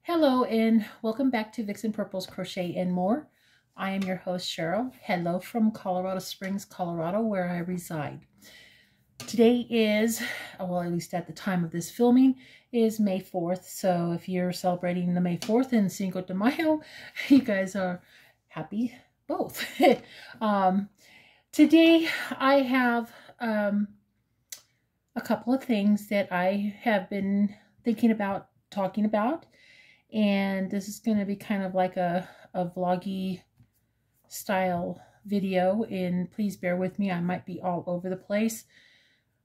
Hello and welcome back to Vixen Purple's Crochet and More. I am your host Cheryl. Hello from Colorado Springs, Colorado, where I reside. Today is, well, at least at the time of this filming, is May 4th. So if you're celebrating the May 4th and Cinco de Mayo, you guys are happy both. Today I have a couple of things that I have been thinking about talking about. And this is going to be kind of like a vloggy style video, and please bear with me. I might be all over the place,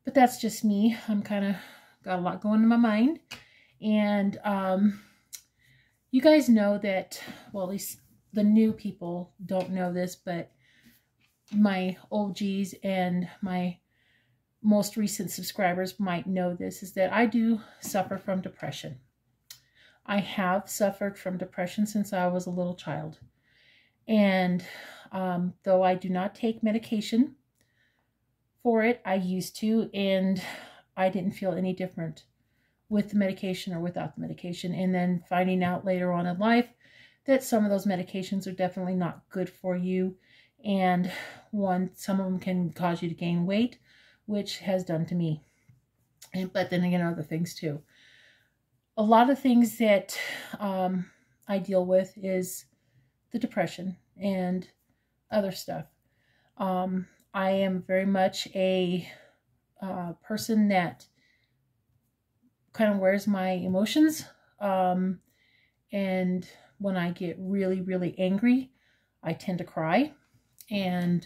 but that's just me. I'm kind of got a lot going in my mind. And you guys know that, well, at least the new people don't know this, but my OGs and my most recent subscribers might know this, is that I do suffer from depression. I have suffered from depression since I was a little child. And though I do not take medication for it, I used to, and I didn't feel any different with the medication or without the medication. And then finding out later on in life that some of those medications are definitely not good for you. And some of them can cause you to gain weight, which has done to me. But then again, other things too. A lot of things that I deal with is the depression and other stuff. I am very much a person that kind of wears my emotions. And when I get really, really angry, I tend to cry. And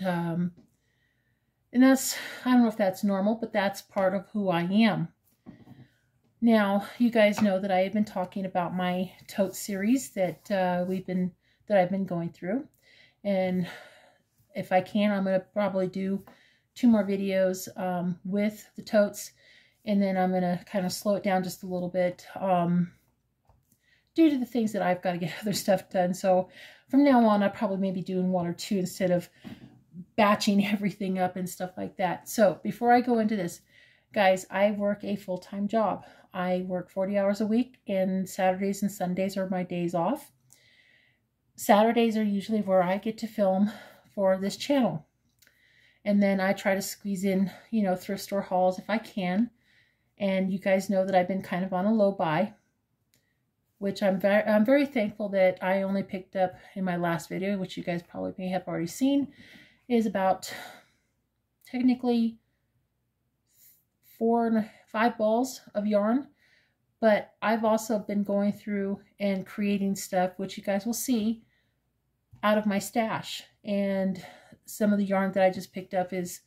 that's, I don't know if that's normal, but that's part of who I am. Now, you guys know that I have been talking about my tote series that I've been going through, and if I can, I'm going to probably do 2 more videos with the totes, and then I'm going to kind of slow it down just a little bit due to the things that I've got to get other stuff done. So from now on, I'll probably maybe doing 1 or 2 instead of batching everything up and stuff like that. So before I go into this, guys, I work a full-time job. I work 40 hours a week, and Saturdays and Sundays are my days off. Saturdays are usually where I get to film for this channel. And then I try to squeeze in, thrift store hauls if I can. And you guys know that I've been kind of on a low buy, which I'm very thankful that I only picked up in my last video, which you guys probably may have already seen, is about technically 4 and 5 balls of yarn. But I've also been going through and creating stuff, which you guys will see, out of my stash. And some of the yarn that I just picked up is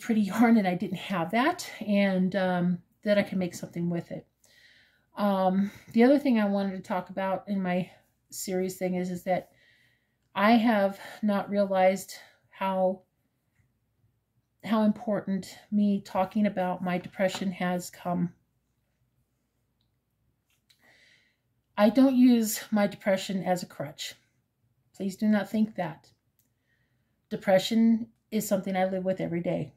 pretty yarn, and I didn't have that, and that I can make something with it. The other thing I wanted to talk about in my series thing is that I have not realized how important me talking about my depression has come. I don't use my depression as a crutch. Please do not think that. Depression is something I live with every day.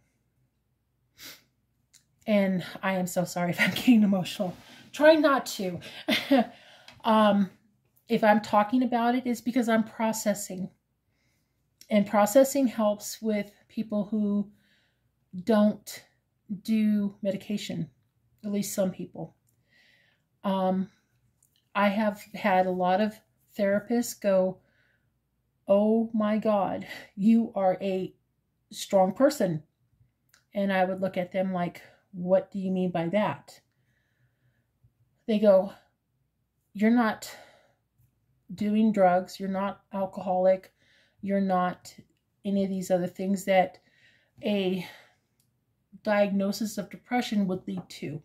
And I am so sorry if I'm getting emotional. Try not to. If I'm talking about it, it's because I'm processing. And processing helps with people who don't do medication, at least some people. I have had a lot of therapists go, "Oh my God, you are a strong person." And I would look at them like, "What do you mean by that?" They go, "You're not doing drugs, you're not alcoholic, you're not any of these other things that a diagnosis of depression would lead to."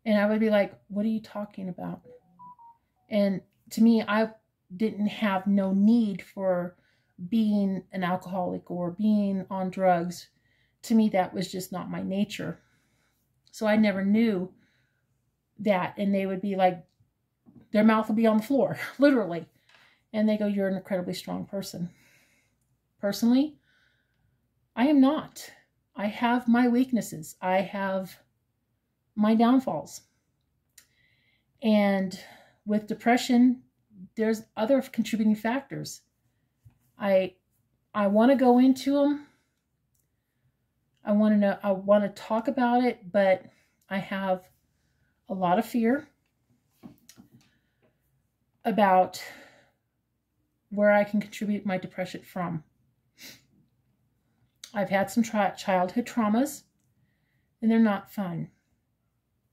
And I would be like, "What are you talking about?" And to me, I didn't have no need for being an alcoholic or being on drugs. To me, that was just not my nature. So I never knew that. And they would be like, their mouth would be on the floor, literally. And they go, "You're an incredibly strong person." Personally, I am not. I have my weaknesses. I have my downfalls. And with depression, there's other contributing factors. I want to go into them. I want to talk about it, but I have a lot of fear about where I can contribute my depression from. I've had some childhood traumas, and they're not fun.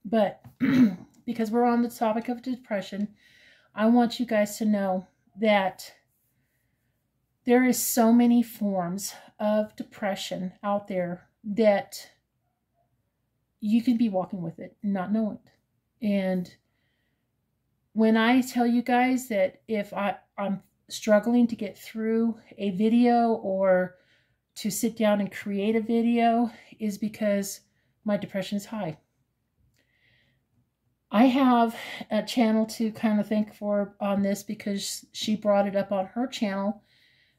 But because we're on the topic of depression, I want you guys to know that there is so many forms of depression out there that you can be walking with it and not know it. And when I tell you guys that if I'm struggling to get through a video or to sit down and create a video, is because my depression is high. I have a channel to kind of thank for on this because she brought it up on her channel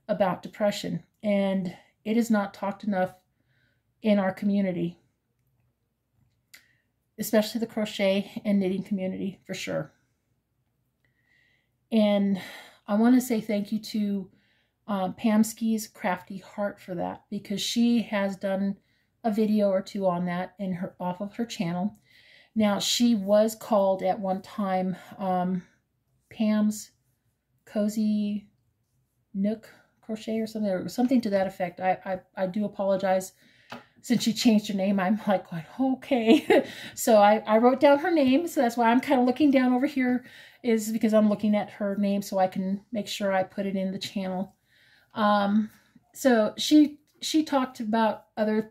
about depression, and it is not talked enough in our community, especially the crochet and knitting community, for sure. And I want to say thank you to Pamski's Crafty Heart for that, because she has done a video or two on that off of her channel. Now, she was called at one time Pam's Cozy Nook Crochet or something to that effect. I do apologize. Since she changed her name, I'm like, okay. So I wrote down her name, so that's why I'm kind of looking down over here, is because I'm looking at her name so I can make sure I put it in the channel. So she talked about other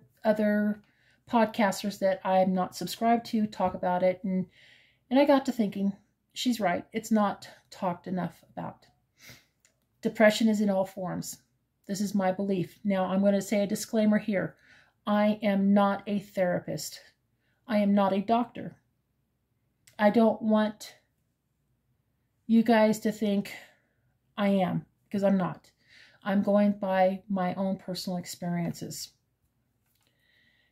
podcasters that I'm not subscribed to talk about it, and I got to thinking, she's right. It's not talked enough about. Depression is in all forms. This is my belief. Now, I'm going to say a disclaimer here. I am not a therapist. I am not a doctor. I don't want you guys to think I am, because I'm not. I'm going by my own personal experiences.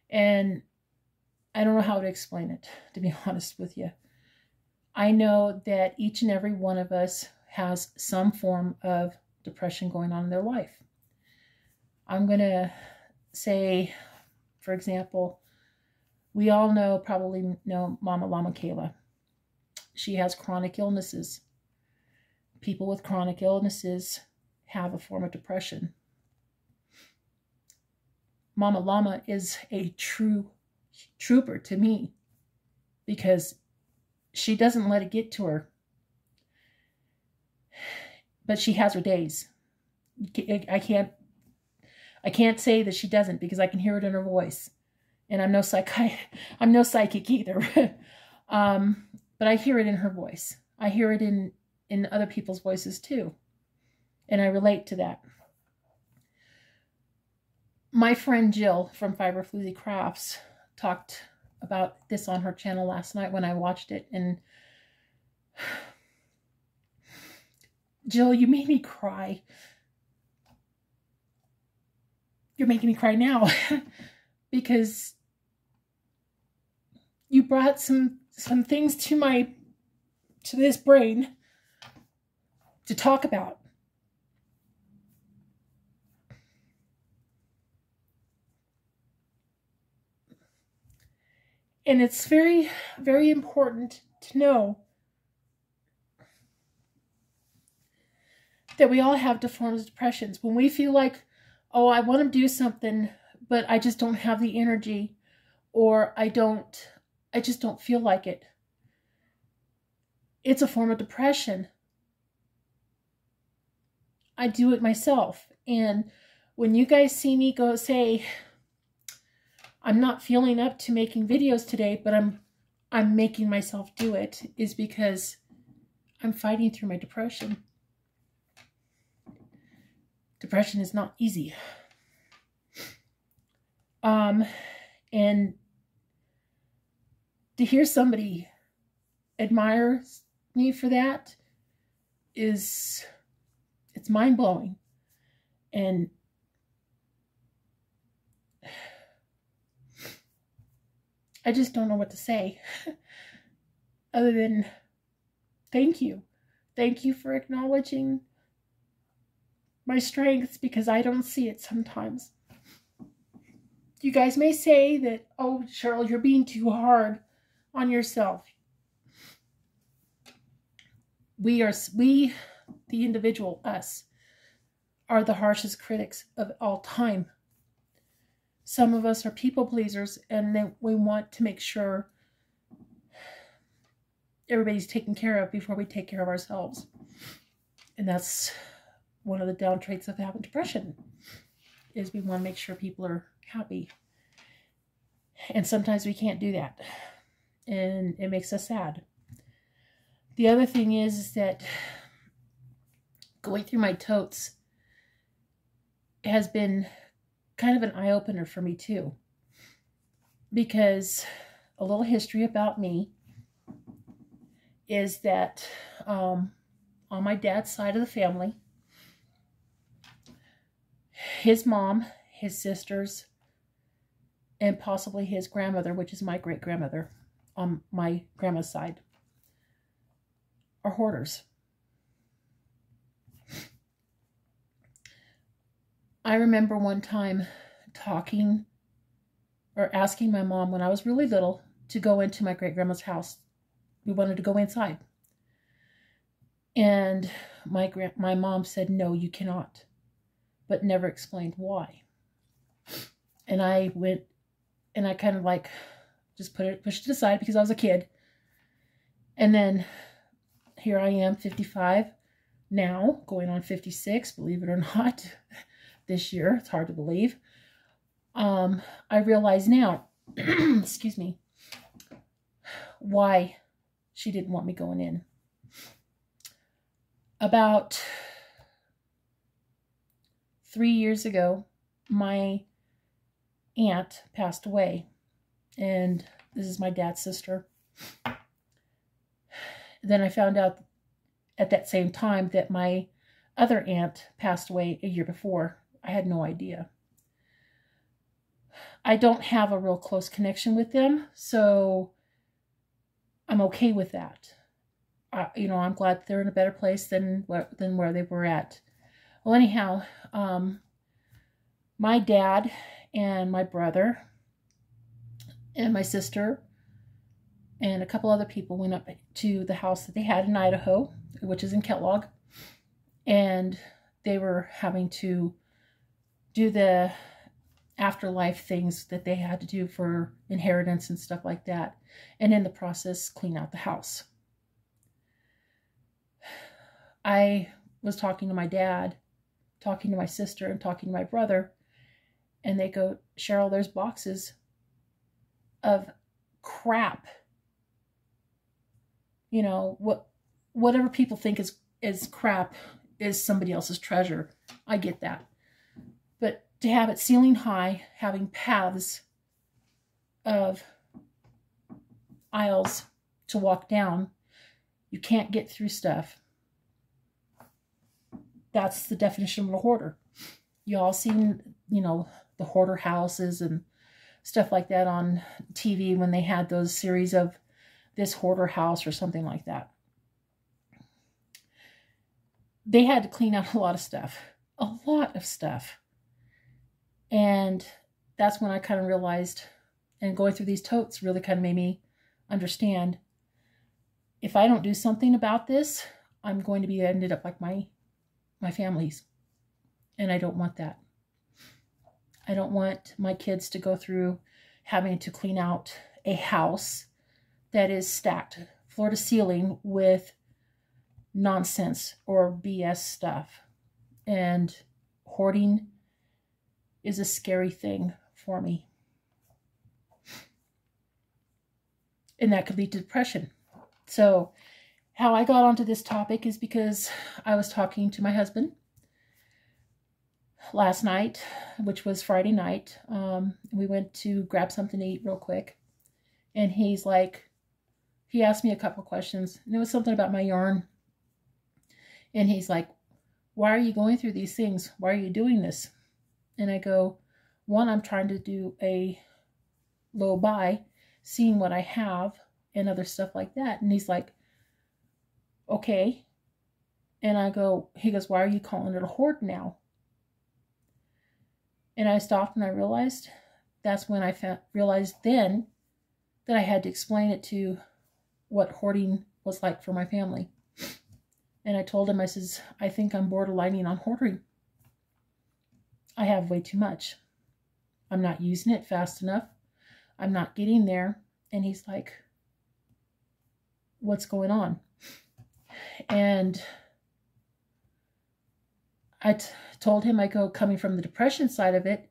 And I don't know how to explain it, to be honest with you. I know that each and every one of us has some form of depression going on in their life. I'm going to say, for example, we all probably know Mama Llama Kayla. She has chronic illnesses. People with chronic illnesses have a form of depression. Mama Llama is a true trooper to me, because she doesn't let it get to her. But she has her days. I can't say that she doesn't, because I can hear it in her voice. And I'm no psychic either. But I hear it in her voice. I hear it in other people's voices too. And I relate to that. My friend Jill from Fiber Floozy Crafts talked about this on her channel last night when I watched it. And Jill, you made me cry. You're making me cry now because you brought some things to this brain to talk about. And it's very, very important to know that we all have different forms of depressions. When we feel like, oh, I want to do something, but I just don't have the energy, or I just don't feel like it. It's a form of depression. I do it myself. And when you guys see me go say, I'm not feeling up to making videos today, but I'm making myself do it, is because I'm fighting through my depression. Depression is not easy. And to hear somebody admire me for that it's mind-blowing. And I just don't know what to say other than thank you. Thank you for acknowledging my strengths, because I don't see it sometimes. You guys may say that, oh, Cheryl, you're being too hard on yourself. We, the individual, us, are the harshest critics of all time. Some of us are people pleasers, and then we want to make sure everybody's taken care of before we take care of ourselves. And that's one of the down traits of having depression, is we want to make sure people are happy. And sometimes we can't do that. And it makes us sad. The other thing is that going through my totes has been kind of an eye-opener for me too. Because a little history about me is that on my dad's side of the family, his mom, his sisters, and possibly his grandmother, which is my great-grandmother on my grandma's side, are hoarders. I remember one time talking or asking my mom when I was really little to go into my great-grandma's house. We wanted to go inside. And my mom said, no, you cannot, but never explained why. And I went, and I kind of like just pushed it aside because I was a kid. And then here I am, 55 now, going on 56, believe it or not, this year. It's hard to believe. I realize now, excuse me, why she didn't want me going in. About 3 years ago, my aunt passed away, and this is my dad's sister. Then I found out at that same time that my other aunt passed away a year before. I had no idea. I don't have a real close connection with them, so I'm okay with that. I'm glad they're in a better place than where they were at. Well, anyhow, my dad and my brother and my sister and a couple other people went up to the house that they had in Idaho, which is in Kellogg, and they were having to do the afterlife things that they had to do for inheritance and stuff like that, and in the process clean out the house. I was talking to my dad, talking to my sister, and talking to my brother, and they go, Cheryl, there's boxes of crap. Whatever people think is crap is somebody else's treasure. I get that. But to have it ceiling high, having paths of aisles to walk down, you can't get through stuff. That's the definition of a hoarder. You all seen, the hoarder houses and stuff like that on TV when they had those series of this hoarder house or something like that. They had to clean out a lot of stuff. A lot of stuff. And that's when I kind of realized, and going through these totes really kind of made me understand, if I don't do something about this, I'm going to be ended up like my family's. And I don't want that. I don't want my kids to go through having to clean out a house that is stacked floor to ceiling with nonsense or BS stuff. And hoarding is a scary thing for me. And that could lead to depression. So how I got onto this topic is because I was talking to my husband last night, which was Friday night. We went to grab something to eat real quick. And he asked me a couple questions. And it was something about my yarn. And he's like, why are you going through these things? Why are you doing this? And I go, one, I'm trying to do a low buy seeing what I have and other stuff like that. And he's like, okay. And he goes, why are you calling it a hoard now? And I stopped and I realized, that's when I realized then that I had to explain it to what hoarding was like for my family. And I told him, I says, I think I'm borderlining on hoarding. I have way too much. I'm not using it fast enough. I'm not getting there. And he's like, what's going on? And I told him, I go, coming from the depression side of it,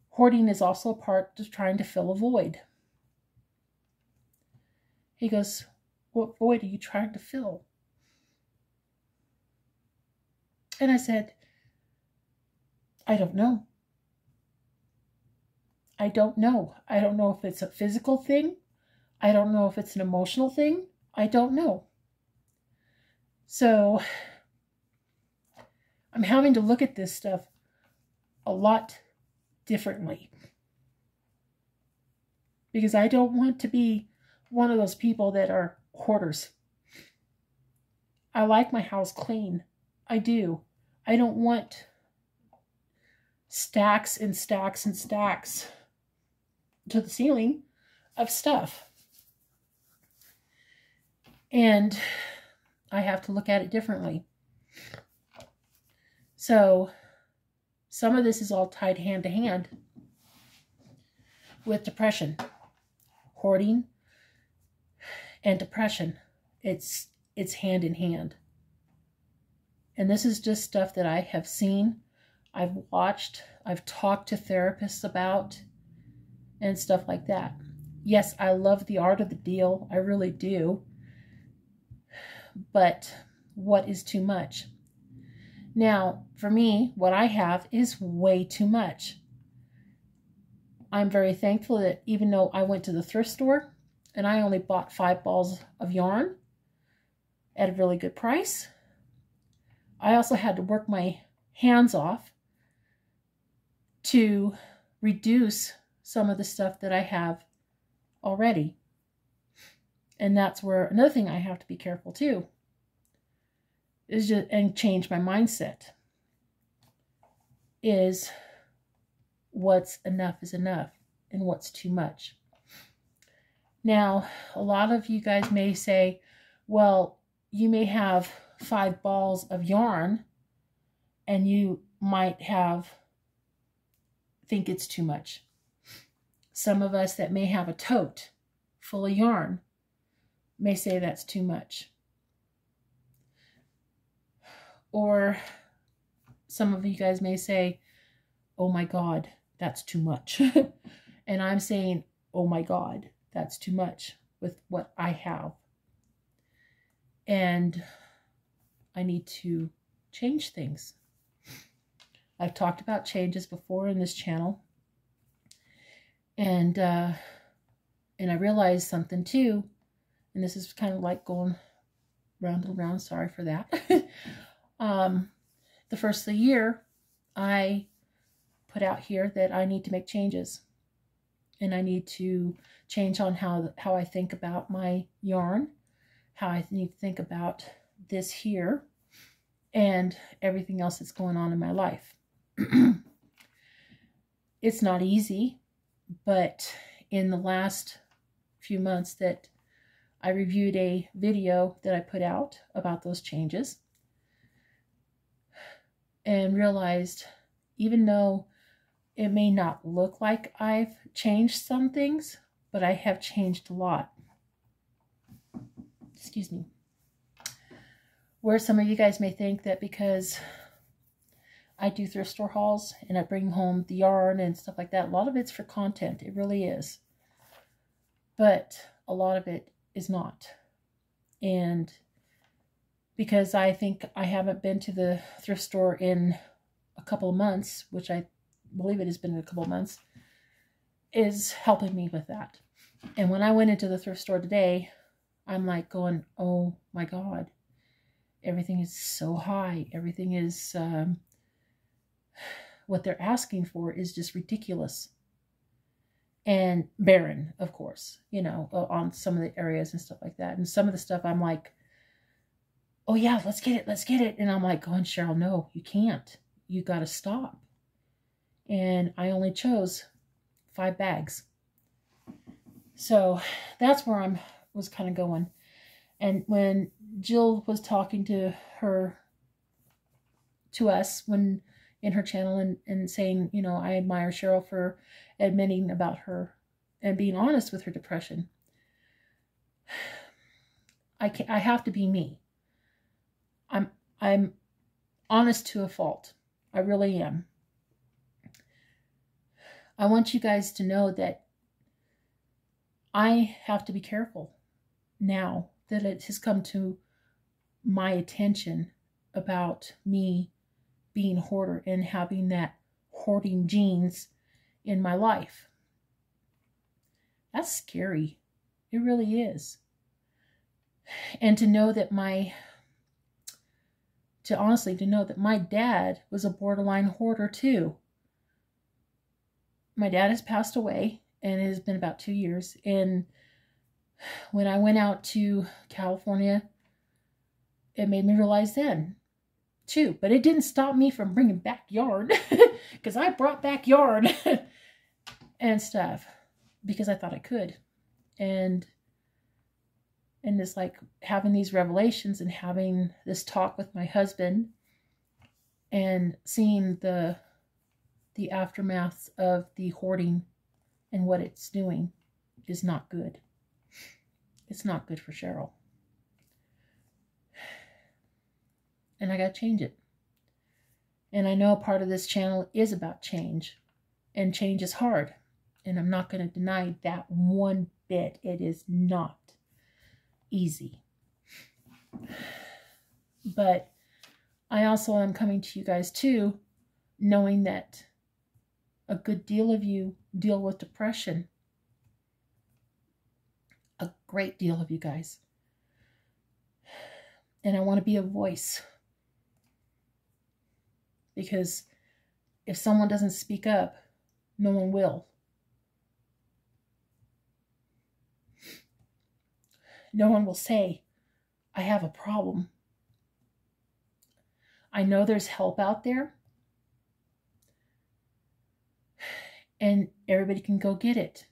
hoarding is also a part of trying to fill a void. He goes, what void are you trying to fill? And I said, I don't know. I don't know. I don't know if it's a physical thing. I don't know if it's an emotional thing. I don't know. So I'm having to look at this stuff a lot differently. Because I don't want to be one of those people that are hoarders. I like my house clean. I do. I don't want stacks and stacks and stacks to the ceiling of stuff. And I have to look at it differently. So some of this is all tied hand to hand with depression, hoarding, and depression. It's hand in hand. And this is just stuff that I have seen, I've watched, I've talked to therapists about, and stuff like that. Yes, I love the art of the deal. I really do. But what is too much? Now, for me, what I have is way too much. I'm very thankful that even though I went to the thrift store and I only bought 5 balls of yarn at a really good price, I also had to work my hands off to reduce some of the stuff that I have already. And that's where another thing I have to be careful too is and change my mindset is what's enough is enough and what's too much. Now, a lot of you guys may say, well, you may have 5 balls of yarn and you might think it's too much. Some of us that may have a tote full of yarn may say that's too much. Or some of you guys may say, oh my God, that's too much. And I'm saying, oh my God, that's too much with what I have. And I need to change things. I've talked about changes before in this channel. And I realized something too, and this is kind of like going round and round, sorry for that. The first of the year, I put out here that I need to make changes. And I need to change on how I think about my yarn, how I need to think about this here, and everything else that's going on in my life. It's not easy, but in the last few months that I reviewed a video that I put out about those changes and realized even though it may not look like I've changed some things, but I have changed a lot. Excuse me. Where some of you guys may think that because I do thrift store hauls and I bring home the yarn and stuff like that, a lot of it's for content. It really is. But a lot of it is not. And because I think I haven't been to the thrift store in a couple of months, which I believe it has been a couple of months, is helping me with that. And when I went into the thrift store today, I'm like going, oh my God, everything is so high. Everything is, what they're asking for is just ridiculous. and barren, of course, you know, on some of the areas and stuff like that. And some of the stuff I'm like, oh yeah, let's get it, let's get it. And I'm like, going, Cheryl, no, you can't. You got to stop. And I only chose 5 bags. So that's where I was kind of going. And when Jill was talking to us when in her channel and saying, you know, I admire Cheryl for admitting about her and being honest with her depression. I have to be me. I'm honest to a fault. I really am. I want you guys to know that I have to be careful now that it has come to my attention about me being a hoarder and having that hoarding genes in my life. That's scary. It really is. And to know that to know that my dad was a borderline hoarder too. My dad has passed away, and it has been about 2 years. And when I went out to California, it made me realize then too. But it didn't stop me from bringing backyard, because I brought backyard and stuff because I thought I could. And it's like having these revelations and having this talk with my husband and seeing the aftermath of the hoarding and what it's doing is not good. It's not good for Cheryl. And I got to change it. And I know part of this channel is about change. And change is hard. And I'm not going to deny that one bit. It is not easy. But I also am coming to you guys too, knowing that a good deal of you deal with depression. A great deal of you guys. And I want to be a voice. Because if someone doesn't speak up, no one will. No one will say, I have a problem. I know there's help out there. And everybody can go get it.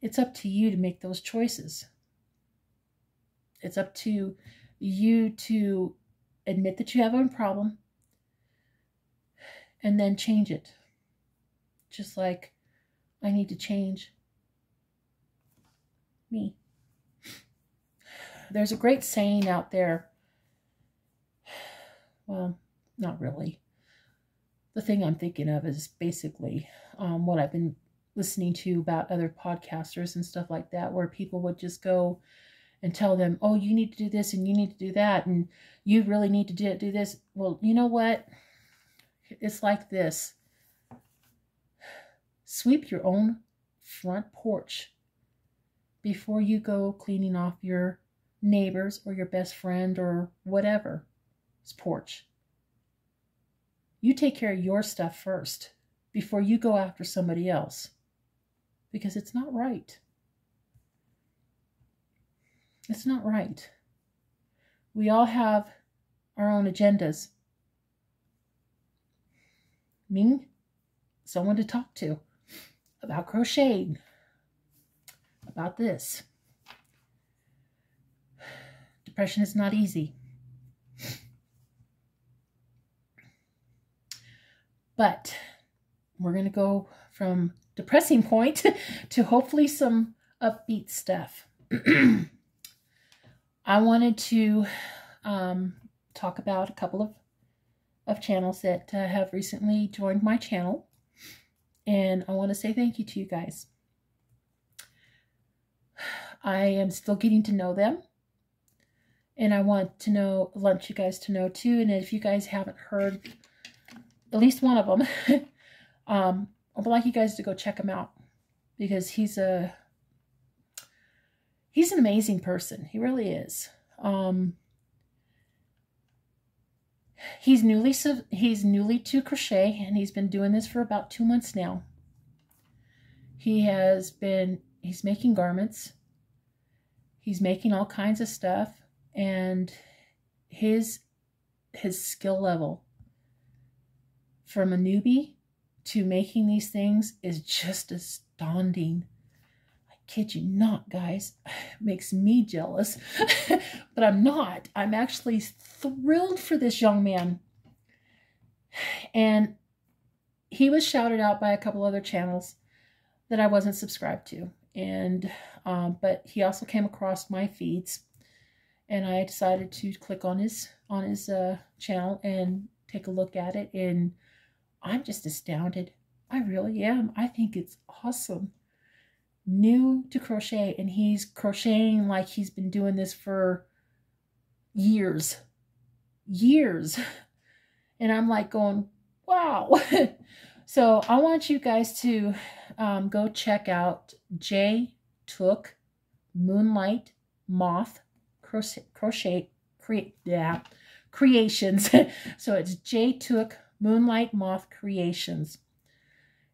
It's up to you to make those choices. It's up to you to admit that you have a problem and then change it. Just like I need to change me. There's a great saying out there. Well, not really. The thing I'm thinking of is basically what I've been listening to about other podcasters and stuff like that, where people would just go and tell them, oh, you need to do this and you need to do that and you really need to do this. Well, you know what? It's like this. Sweep your own front porch before you go cleaning off your neighbor's or your best friend or whatever's porch. You take care of your stuff first before you go after somebody else, because it's not right. It's not right. We all have our own agendas. Me, someone to talk to about crocheting, about this. Depression is not easy. But we're going to go from depressing point to hopefully some upbeat stuff. I wanted to talk about a couple of channels that have recently joined my channel. And I want to say thank you to you guys. I am still getting to know them. And I want you guys to know too. And if you guys haven't heard at least one of them, I would like you guys to go check him out, because he's an amazing person. He really is. He's newly to crochet, and he's been doing this for about 2 months now. He's making garments. He's making all kinds of stuff, and his skill level from a newbie to making these things is just astounding. I kid you not, guys. It makes me jealous, but I'm not. I'm actually thrilled for this young man. And he was shouted out by a couple other channels that I wasn't subscribed to. And but he also came across my feeds, and I decided to click on his channel and take a look at it, and I'm just astounded. I really am. I think it's awesome. New to crochet, and he's crocheting like he's been doing this for years. And I'm like going, wow. So I want you guys to go check out J Took Moonlight Moth Creations. So it's J Took Moonlight Moth Creations.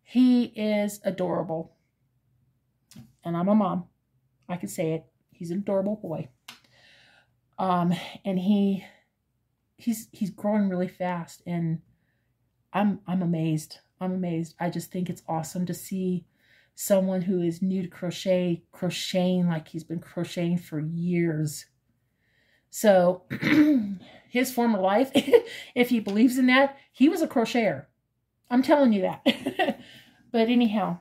He is adorable. And I'm a mom. I can say it. He's an adorable boy. And he's growing really fast, and I'm amazed. I'm amazed. I just think it's awesome to see someone who is new to crocheting like he's been crocheting for years. So his former life, if he believes in that, he was a crocheter. I'm telling you that. But anyhow,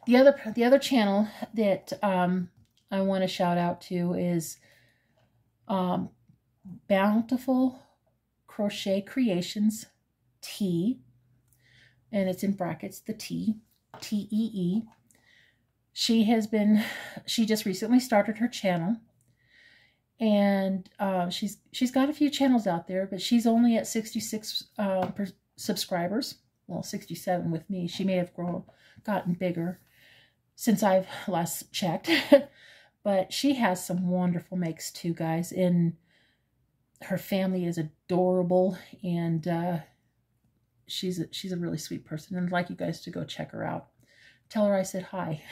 the other channel that I want to shout out to is Bountiful Crochet Creations T, and it's in brackets, the T, T-E-E. She just recently started her channel, and she's got a few channels out there, but she's only at 66 subscribers. Well, 67 with me. She may have gotten bigger since I've last checked. But she has some wonderful makes too, guys, and her family is adorable, and she's a really sweet person, and I'd like you guys to go check her out. Tell her I said hi.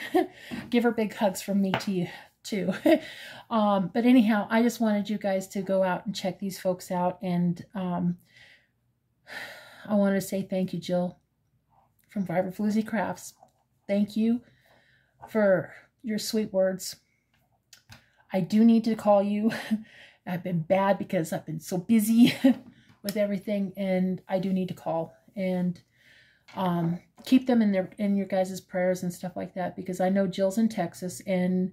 Give her big hugs from me to you too. But anyhow, I just wanted you guys to go out and check these folks out, and I wanted to say thank you, Jill from Vibrant Floozy Crafts. Thank you for your sweet words. I do need to call you. I've been bad because I've been so busy with everything, and I do need to call and keep them in your guys' prayers and stuff like that, because I know Jill's in Texas, and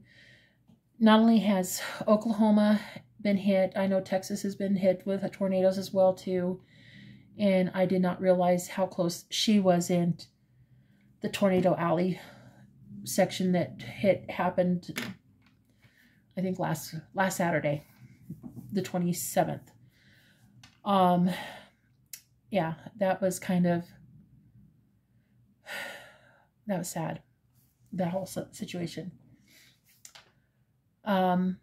not only has Oklahoma been hit, I know Texas has been hit with tornadoes as well too, and I did not realize how close she was in the Tornado Alley section that happened, I think last Saturday, the 27th. Yeah, that was sad, that whole situation. So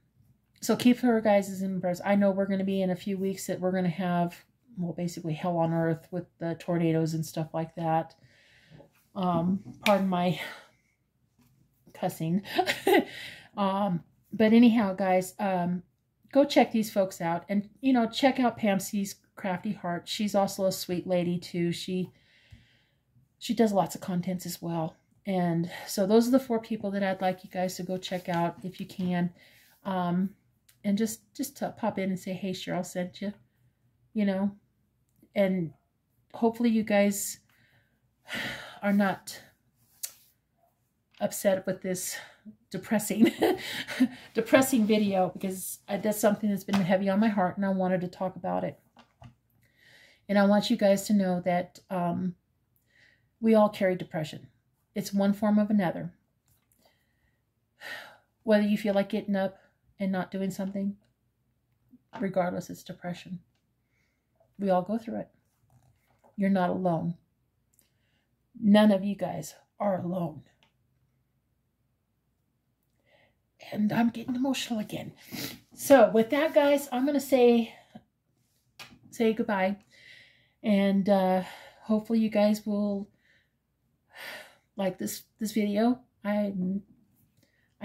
keep her guys in prayers. I know we're going to be in a few weeks that we're going to have, well, basically hell on earth with the tornadoes and stuff like that. Pardon my cussing. But anyhow, guys, go check these folks out, and check out Pam C's Crafty Heart. She's also a sweet lady too. She does lots of contents as well. And so those are the 4 people that I'd like you guys to go check out if you can. And just to pop in and say, hey, Cheryl sent you, and hopefully you guys are not upset with this depressing video, because that's something that's been heavy on my heart, and I wanted to talk about it. And I want you guys to know that we all carry depression. It's one form of another. Whether you feel like getting up and not doing something, regardless, it's depression. We all go through it. You're not alone. None of you guys are alone. And I'm getting emotional again. So with that, guys, I'm going to say goodbye. And hopefully you guys will like this video. I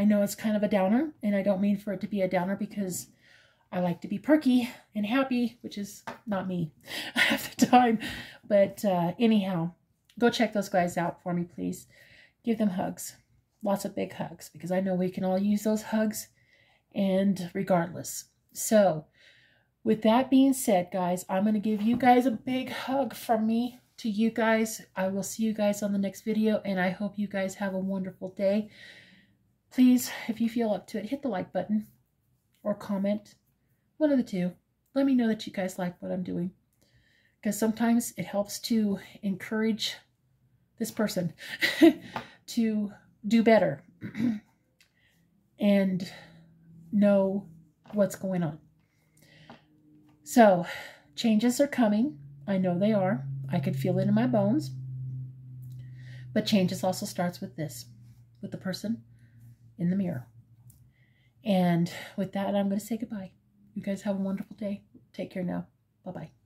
know it's kind of a downer, and I don't mean for it to be a downer because I like to be perky and happy, which is not me half the time. But anyhow, go check those guys out for me, please. Give them hugs. Lots of big hugs, because I know we can all use those hugs, and regardless. So, with that being said, guys, I'm going to give you guys a big hug from me to you guys. I will see you guys on the next video, and I hope you guys have a wonderful day. Please, if you feel up to it, hit the like button or comment. One of the two. Let me know that you guys like what I'm doing, because sometimes it helps to encourage this person to do better and know what's going on. So, changes are coming. I know they are. I can feel it in my bones. But changes also starts with this, with the person in the mirror. And with that, I'm going to say goodbye. You guys have a wonderful day. Take care now. Bye-bye.